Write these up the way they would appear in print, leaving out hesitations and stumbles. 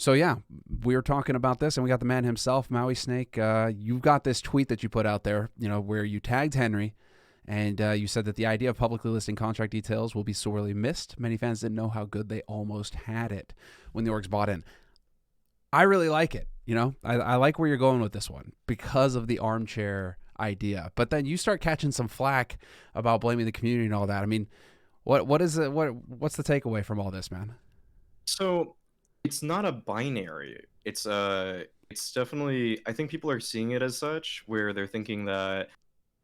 So yeah, we were talking about this, and we got the man himself, Mauisnake. You've got this tweet that you put out there, where you tagged Henry, and you said that the idea of publicly listing contract details will be sorely missed. Many fans didn't know how good they almost had it when the orgs bought in. I really like it. I like where you're going with this one because of the armchair idea. But then you start catching some flack about blaming the community and all that. I mean, what is it? What's the takeaway from all this, man? So it's not a binary. It's definitely, I think people are seeing it as such, where they're thinking that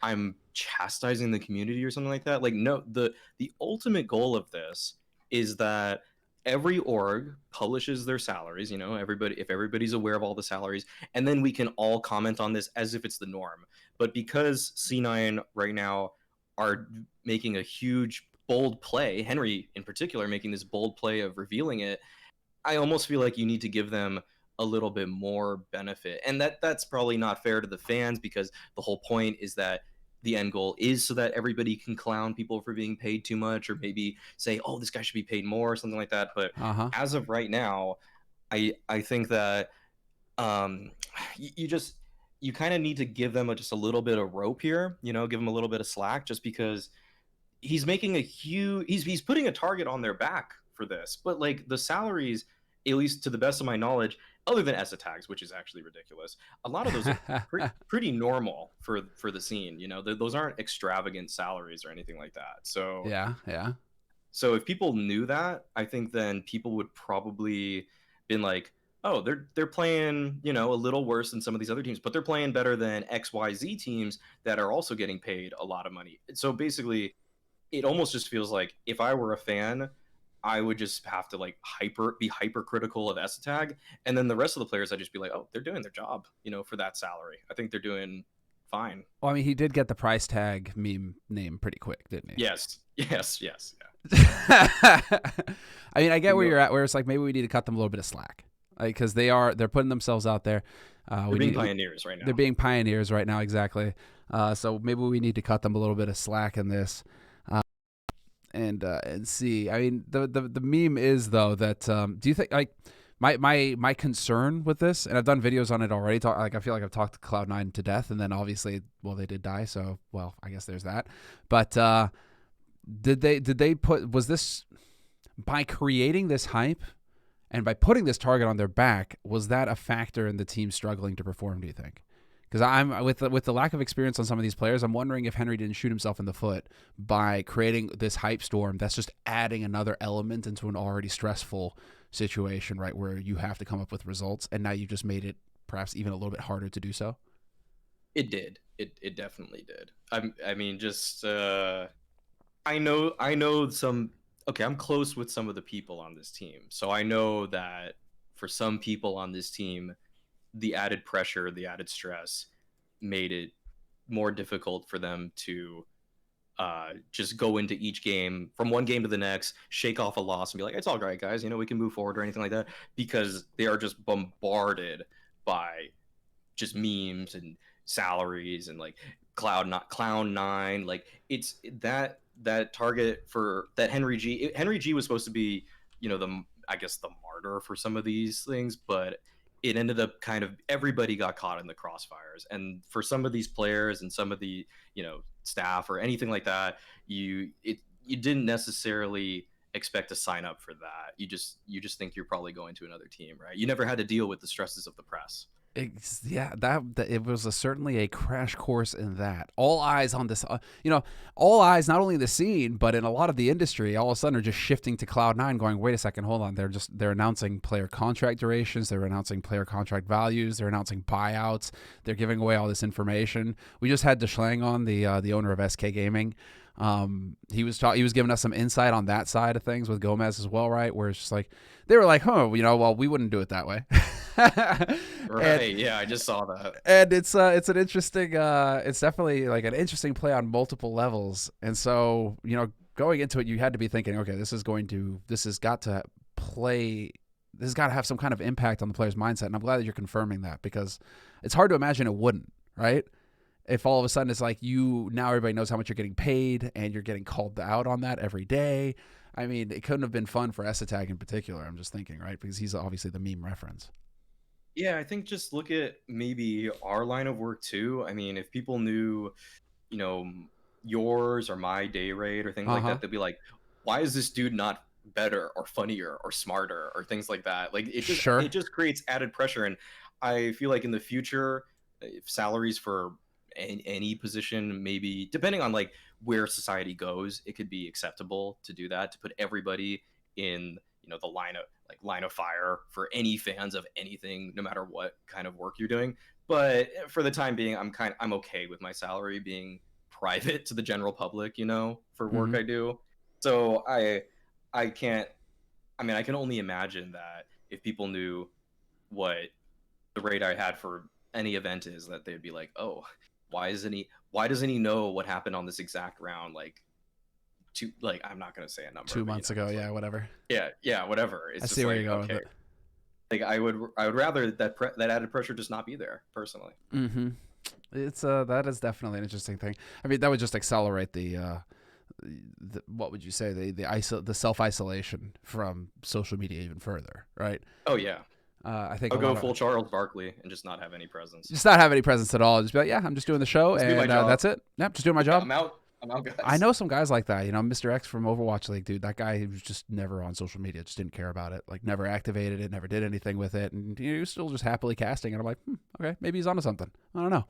I'm chastising the community or something like that. Like, no, the ultimate goal of this is that every org publishes their salaries, if everybody's aware of all the salaries, and then we can all comment on this as if it's the norm. But because C9 right now are making a huge bold play, Henry in particular making this bold play of revealing it, I almost feel like you need to give them a little bit more benefit. And that's probably not fair to the fans, because the whole point is that the end goal is so that everybody can clown people for being paid too much, or maybe say, oh, this guy should be paid more, or something like that. But as of right now, I think that you kind of need to give them just a little bit of rope here, give them a little bit of slack, just because he's making he's putting a target on their back for this. But like the salaries, at least to the best of my knowledge, other than ESA tags, which is actually ridiculous, a lot of those are pretty normal for the scene. Those aren't extravagant salaries or anything like that. So yeah. So if people knew that, I think then people would probably been like, oh, they're playing, a little worse than some of these other teams, but they're playing better than XYZ teams that are also getting paid a lot of money. So basically, it almost just feels like if I were a fan, I would just have to like be hypercritical of ESA, and then the rest of the players, I'd just be like, oh, they're doing their job, for that salary. I think they're doing fine. Well, I mean, he did get the price tag meme name pretty quick, didn't he? Yes. Yeah. I mean, I get where you're at, where it's like maybe we need to cut them a little bit of slack, because they're putting themselves out there. They're being pioneers right now. They're being pioneers right now, exactly. So maybe we need to cut them a little bit of slack in this. And see. I mean, the meme is though that do you think like my concern with this, and I've done videos on it already. I feel like I've talked Cloud9 to death, and then obviously, well, they did die, so well, I guess there's that. But was this by creating this hype and by putting this target on their back, was that a factor in the team struggling to perform? Do you think? Because I'm with the lack of experience on some of these players, I'm wondering if Henry didn't shoot himself in the foot by creating this hype storm that's just adding another element into an already stressful situation, right, where you have to come up with results, and now you just made it perhaps even a little bit harder to do so. It did. It definitely did. I mean, just I know some. Okay, I'm close with some of the people on this team, so I know that for some people on this team, the added pressure, the added stress made it more difficult for them to just go into each game, from one game to the next, shake off a loss and be like, it's all right, guys, we can move forward or anything like that, because they are just bombarded by just memes and salaries and like Clown9. Like, it's that target for that Henry G was supposed to be, I guess the martyr for some of these things, but it ended up kind of everybody got caught in the crossfires. And for some of these players and some of the, staff or anything like that, you didn't necessarily expect to sign up for that. You just think you're probably going to another team, right? You never had to deal with the stresses of the press. Yeah, that it was certainly a crash course in that. All eyes on this, all eyes not only in the scene, but in a lot of the industry, all of a sudden are just shifting to Cloud9, going, wait a second, hold on. They're announcing player contract durations, they're announcing player contract values, they're announcing buyouts, they're giving away all this information. We just had DeShlang on, the owner of SK Gaming. He was giving us some insight on that side of things with Gomez as well, right? Where it's just like they were like, well, we wouldn't do it that way. Right. Yeah, I just saw that. And it's an interesting it's definitely like an interesting play on multiple levels. And so, going into it, you had to be thinking, okay, this has got to have some kind of impact on the player's mindset. And I'm glad that you're confirming that, because it's hard to imagine it wouldn't, right? If all of a sudden it's like now everybody knows how much you're getting paid and you're getting called out on that every day. I mean, it couldn't have been fun for Esatag in particular. I'm just thinking, right? Because he's obviously the meme reference. Yeah, I think just look at maybe our line of work too. I mean, if people knew, you know, yours or my day rate or things Uh like huh. that, they'd be like, why is this dude not better or funnier or smarter or things like that? Like Sure. it just creates added pressure. And I feel like in the future, if salaries for any position, maybe depending on like where society goes, it could be acceptable to do that, to put everybody in, the line of fire for any fans of anything, no matter what kind of work you're doing. But for the time being, I'm okay with my salary being private to the general public, for work Mm-hmm. I do. So I can't. I mean, I can only imagine that if people knew what the rate I had for any event is, that they'd be like, oh, why doesn't he know what happened on this exact round? Like, I'm not gonna say a number, Two but months ago, it's yeah, like, whatever. yeah, whatever. I It's see just where you're like, going with okay, it. like I would rather that added pressure just not be there personally. Mm-hmm. It's that is definitely an interesting thing. I mean, that would just accelerate the what would you say, the self isolation from social media even further, right? Oh yeah, I think I'll a go lot of full Charles Barkley and just not have any presence. just not have any presence at all. Just be like, yeah, I'm just doing the show, Just do my and job. that's it. Yep, just doing my Yeah, job. I'm out, I guys. know some guys like that. Mr. X from Overwatch League, dude. That guy was just never on social media. Just didn't care about it. Like, never activated it. Never did anything with it. And he was still just happily casting. And I'm like, okay, maybe he's onto something. I don't know.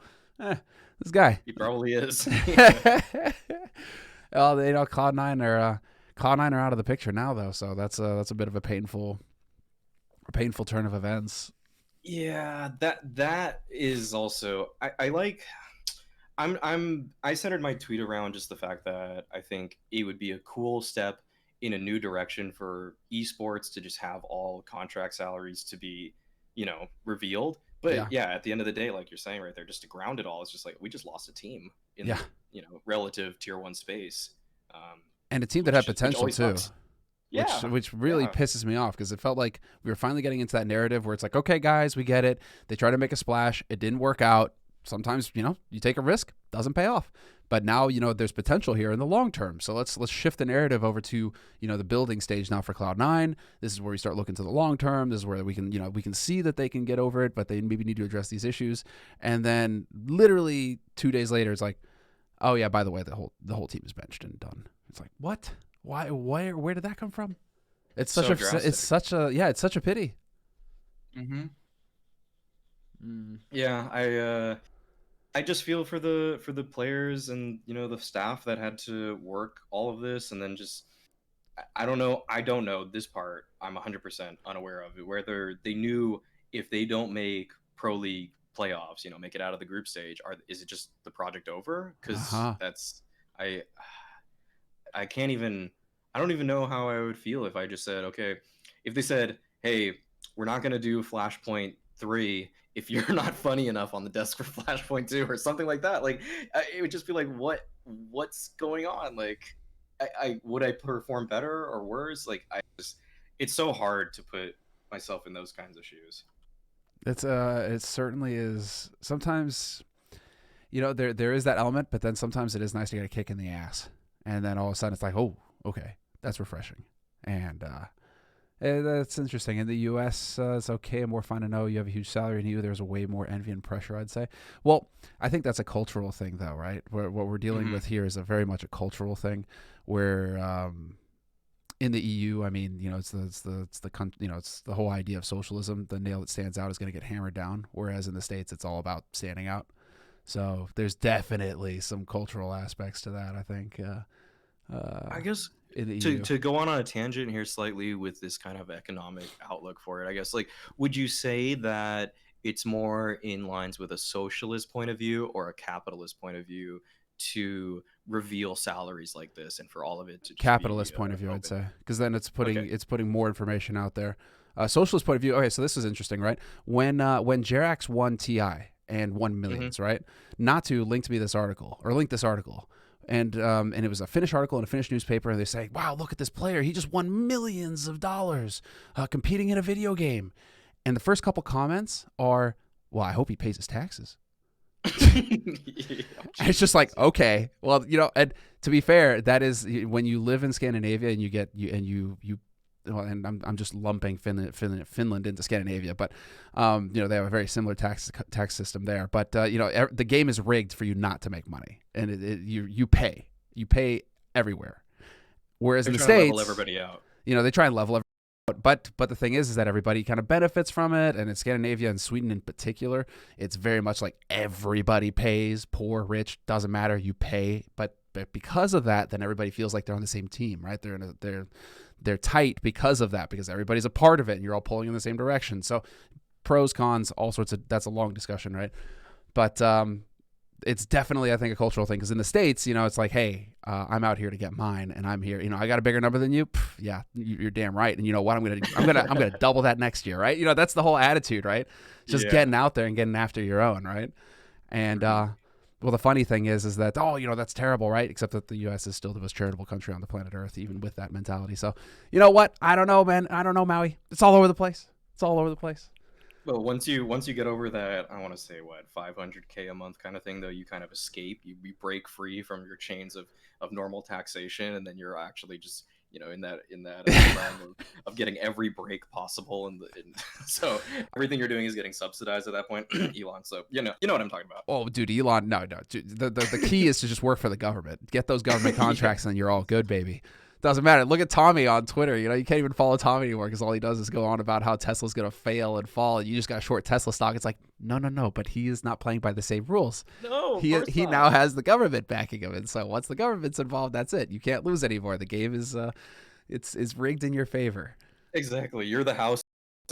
This guy. He probably is. Well, Cloud9 are out of the picture now, though. So that's a bit of a painful turn of events. Yeah, that is also I like I centered my tweet around just the fact that I think it would be a cool step in a new direction for esports to just have all contract salaries to be, revealed. Yeah, But yeah, at the end of the day, like you're saying right there, just to ground it all, it's just like we just lost a team in yeah, the, relative tier one space, and a team that had which potential always too. sucks. which Yeah, which really yeah. pisses me off because it felt like we were finally getting into that narrative where it's like, okay, guys, we get it. They try to make a splash, it didn't work out. Sometimes you take a risk, doesn't pay off. But now there's potential here in the long term. So let's shift the narrative over to the building stage now for Cloud9. This is where we start looking to the long term. This is where we can see that they can get over it, but they maybe need to address these issues. And then literally 2 days later, it's like, oh yeah, by the way, the whole team is benched and done. It's like, what? Why? Where did that come from? It's such So it's drastic. such a yeah, it's such a pity. Mm-hmm. Mm. Yeah, I just feel for the players and the staff that had to work all of this, and then just I don't know this part. I'm 100% unaware of it. Whether they knew if they don't make pro league playoffs, make it out of the group stage, is it just the project over? Because Uh-huh. that's I I can't even I don't even know how I would feel if I just said, okay, if they said, hey, we're not gonna do Flashpoint 3 if you're not funny enough on the desk for Flashpoint 2 or something like that. Like it would just be like, what's going on? Like I would I perform better or worse? Like it's so hard to put myself in those kinds of shoes. It certainly is. Sometimes there is that element, but then sometimes it is nice to get a kick in the ass, and then all of a sudden it's like, oh, okay, that's refreshing, and that's interesting. In the U.S., it's okay, more fun to know you have a huge salary, and there's a way more envy and pressure, I'd say. Well, I think that's a cultural thing, though, right? What we're dealing Mm-hmm. with here is a very much a cultural thing, where in the EU, I mean, it's the whole idea of socialism. The nail that stands out is going to get hammered down, whereas in the States, it's all about standing out. So there's definitely some cultural aspects to that, I think, I guess in the to EU. to go on a tangent here slightly with this kind of economic outlook for it, I guess, like, would you say that it's more in lines with a socialist point of view or a capitalist point of view to reveal salaries like this and for all of it to just be Capitalist point of view, I'd open? say, because then Okay. it's putting more information out there. Socialist point of view. Okay, so this is interesting, right? When Jerax won TI and won Hmm. millions, right? Not to link me this article or link this article. And it was a Finnish article in a Finnish newspaper, and they say, "Wow, look at this player! He just won millions of dollars competing in a video game." And the first couple comments are, "Well, I hope he pays his taxes." Yeah, It's just like, Jesus. okay, well, and to be fair, that is when you live in Scandinavia and you get you and you well, and I'm just lumping Finland into Scandinavia, but they have a very similar tax system there. But the game is rigged for you not to make money, and you pay everywhere. Whereas They're in the trying to level States, everybody out. they try and level everything out. But the thing is that everybody kind of benefits from it, and in Scandinavia and Sweden in particular, it's very much like everybody pays, poor, rich, doesn't matter, you pay. But because of that, then everybody feels like they're on the same team, right? They're tight because of that, because everybody's a part of it, and you're all pulling in the same direction. So pros, cons, all sorts of, that's a long discussion, right? But it's definitely, I think, a cultural thing, because in the States, it's like, hey, I'm out here to get mine, and I'm here, I got a bigger number than you. Pff, yeah, you're damn right. And you know what? I'm gonna double that next year, right? That's the whole attitude, right? Just Yeah. getting out there and getting after your own, right? And well, the funny thing is that that's terrible, right? Except that the U.S. is still the most charitable country on the planet Earth, even with that mentality. So, you know what? I don't know, man. I don't know, Maui. It's all over the place. It's all over the place. Well, once you get over that, I want to say what 500K a month kind of thing, though, you kind of escape. You break free from your chains of normal taxation, and then you're actually just in that realm of getting every break possible, so everything you're doing is getting subsidized at that point, Elon. So you know what I'm talking about. Oh, dude, Elon, no. Dude, the key is to just work for the government. Get those government Yeah. contracts, and you're all good, baby. Doesn't matter. Look at Tommy on Twitter. You can't even follow Tommy anymore, because all he does is go on about how Tesla's going to fail and fall, and you just got short Tesla stock. It's like, no. But he is not playing by the same rules. No, of He course he now not. has the government backing him, and so once the government's involved, that's it. You can't lose anymore. The game is rigged in your favor. Exactly. You're the house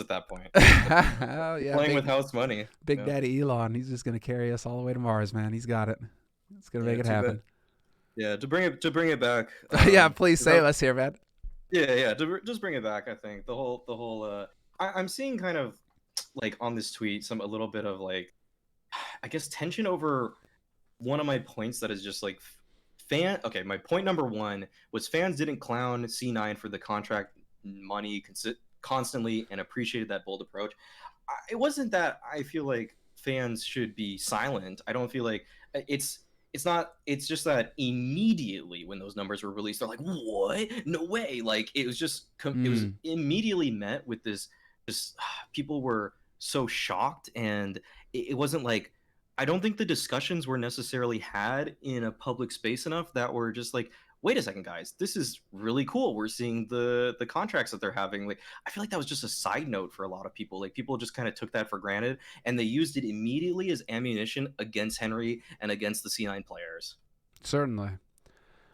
at that point. Oh You're yeah, playing with big house money. Big Yeah. Daddy Elon. He's just going to carry us all the way to Mars, man. He's got it. It's going to make Yeah. it Too bad. happen. Yeah. To bring it back. Yeah, please 'Cause save us here, man. yeah. Just bring it back. I think the whole. I'm seeing kind of like on this tweet a little bit of like, I guess, tension over one of my points that is just like okay, my point number one was fans didn't clown C9 for the contract money constantly and appreciated that bold approach. It wasn't that I feel like fans should be silent. I don't feel like it's not. It's just that immediately when those numbers were released, they're like, "What? No way!" Like it was just it was Mm, immediately met with this. Just people were so shocked, and it wasn't like, I don't think the discussions were necessarily had in a public space enough that were just like, wait a second, guys, this is really cool. We're seeing the contracts that they're having. Like, I feel like that was just a side note for a lot of people. Like, people just kind of took that for granted, and they used it immediately as ammunition against Henry and against the C9 players. certainly.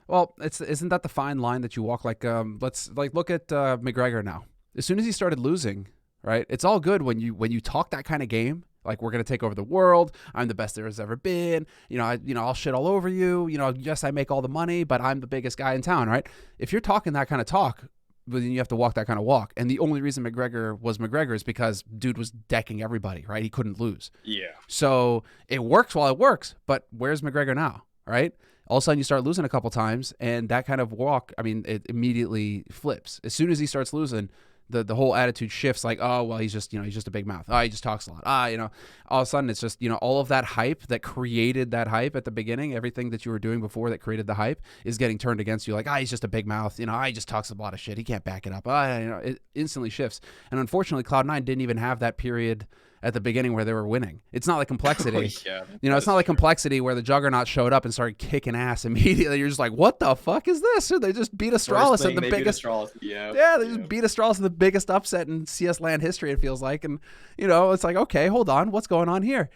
Well, isn't that the fine line that you walk? Like, let's like look at McGregor now. As soon as he started losing, right? It's all good when you talk that kind of game. Like, we're gonna take over the world. I'm the best there has ever been. I'll shit all over you. Yes, I make all the money, but I'm the biggest guy in town, right? If you're talking that kind of talk, then you have to walk that kind of walk. And the only reason McGregor was McGregor is because dude was decking everybody, right? He couldn't lose. Yeah. So it works while it works, but where's McGregor now, right? All of a sudden you start losing a couple times, and that kind of walk, I mean, it immediately flips. As soon as he starts losing, the whole attitude shifts, like, oh, well, he's just a big mouth. Oh, he just talks a lot. All of a sudden it's just, all of that hype that created that hype at the beginning, everything that you were doing before that created the hype is getting turned against you. Like, he's just a big mouth. He just talks a lot of shit. He can't back it up. It instantly shifts. And unfortunately, Cloud9 didn't even have that period at the beginning where they were winning. It's not like Oh Complexity. yeah. It's not like Complexity where the Juggernaut showed up and started kicking ass immediately. You're just like, what the fuck is this? They just beat Astralis at the biggest. Yeah. Yeah, they just beat Astralis in the biggest upset in CS LAN history, it feels like. And, it's like, okay, hold on. What's going on here?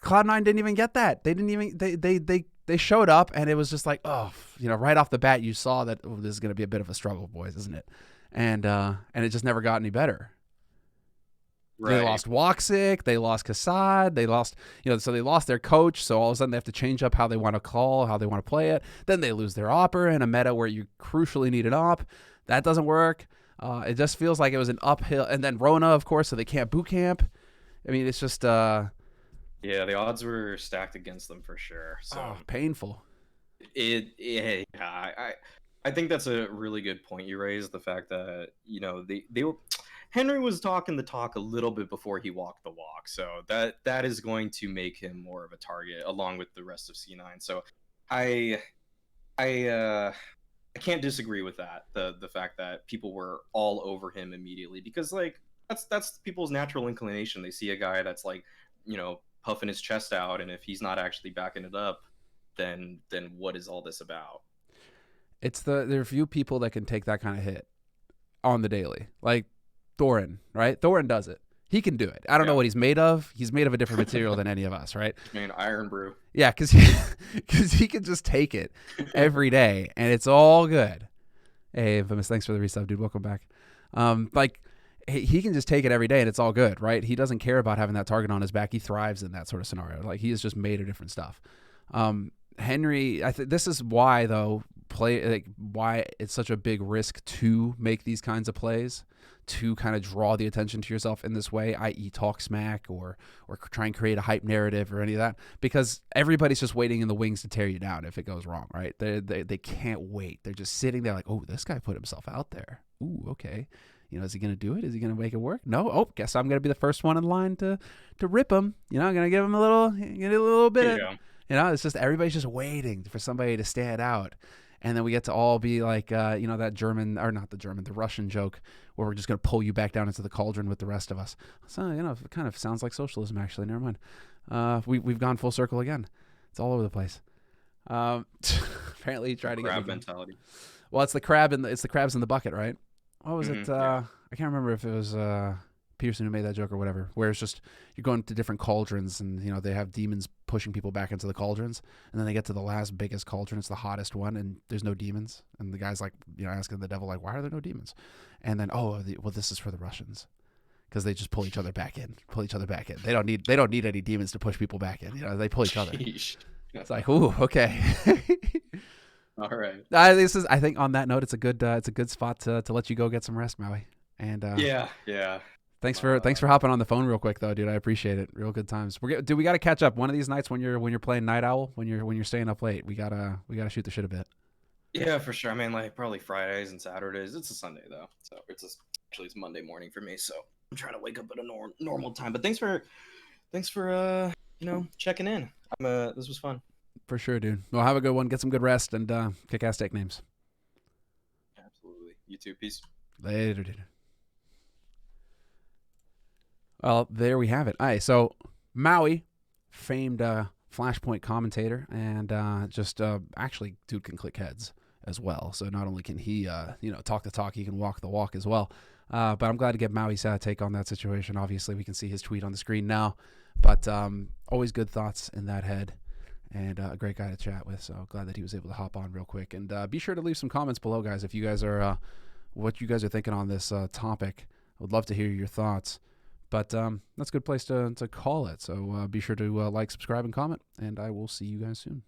Cloud9 didn't even get that. They didn't even, they showed up, and it was just like, oh, right off the bat, you saw that, oh, this is going to be a bit of a struggle, boys, isn't it? And it just never got any better. They Right. lost Woxic, they lost Kassad, they lost, so they lost their coach. So all of a sudden they have to change up how they want to call, how they want to play it. Then they lose their opper in a meta where you crucially need an op. That doesn't work. It just feels like it was an uphill. And then Rona, of course, so they can't boot camp. I mean, it's just Yeah, the odds were stacked against them for sure. So painful. yeah, I think that's a really good point you raised. The fact that they were Henry was talking the talk a little bit before he walked the walk, so that is going to make him more of a target along with the rest of C9. So I I I can't disagree with that. The fact that people were all over him immediately, because like that's people's natural inclination. They see a guy that's like, puffing his chest out, and if he's not actually backing it up, then what is all this about? There are few people that can take that kind of hit on the daily. Like Thorin, right? Thorin does it. He can do it. I don't know Yeah. what he's made of. He's made of a different material than any of us, right? I mean, Iron Brew. Yeah, because he can just take it every day, and it's all good. Hey, Infamous, thanks for the resub, dude. Welcome back. Like, he can just take it every day, and it's all good, right? He doesn't care about having that target on his back. He thrives in that sort of scenario. Like, he is just made of different stuff. Henry, I think this is why, though, why it's such a big risk to make these kinds of plays, to kind of draw the attention to yourself in this way, i.e. talk smack or try and create a hype narrative or any of that, because everybody's just waiting in the wings to tear you down if it goes wrong, right? They can't wait. They're just sitting there like, oh, this guy put himself out there. Ooh, okay. Is he going to do it? Is he going to make it work? No. Oh, guess I'm going to be the first one in line to rip him. I'm going to give him a little bit. It's just everybody's just waiting for somebody to stand out. And then we get to all be like, that German, or not the German, the Russian joke where we're just going to pull you back down into the cauldron with the rest of us. So, it kind of sounds like socialism, actually. Never mind. We've gone full circle again. It's all over the place. Apparently, he tried to get crab mentality. Well, it's the crabs in the bucket, right? What was it? I can't remember if it was Peterson who made that joke or whatever, where it's just you're going to different cauldrons and they have demons pushing people back into the cauldrons, and then they get to the last biggest cauldron, it's the hottest one, and there's no demons, and the guy's like asking the devil like, why are there no demons? And then this is for the Russians, because they just pull each other back in. They don't need any demons to push people back in. They pull each other. It's like, ooh, okay. All right. I think on that note, it's a good spot to let you go get some rest, Maui. And yeah. Thanks for hopping on the phone real quick though, dude. I appreciate it. Real good times. We got to catch up one of these nights when you're playing Night Owl, when you're staying up late. We gotta shoot the shit a bit. Yeah, for sure. I mean, like probably Fridays and Saturdays. It's a Sunday though, so it's Monday morning for me. So I'm trying to wake up at a normal time. But thanks for checking in. This was fun. For sure, dude. Well, have a good one. Get some good rest and kick ass take names. Absolutely. You too. Peace. Later, dude. Well, there we have it. All right, so Maui, famed Flashpoint commentator, and actually, dude can click heads as well. So not only can he, talk the talk, he can walk the walk as well. But I'm glad to get Maui's take on that situation. Obviously, we can see his tweet on the screen now. But always good thoughts in that head, and a great guy to chat with. So glad that he was able to hop on real quick. And be sure to leave some comments below, guys, if you guys are what you guys are thinking on this topic. I would love to hear your thoughts. But that's a good place to call it. So be sure to like, subscribe, and comment, and I will see you guys soon.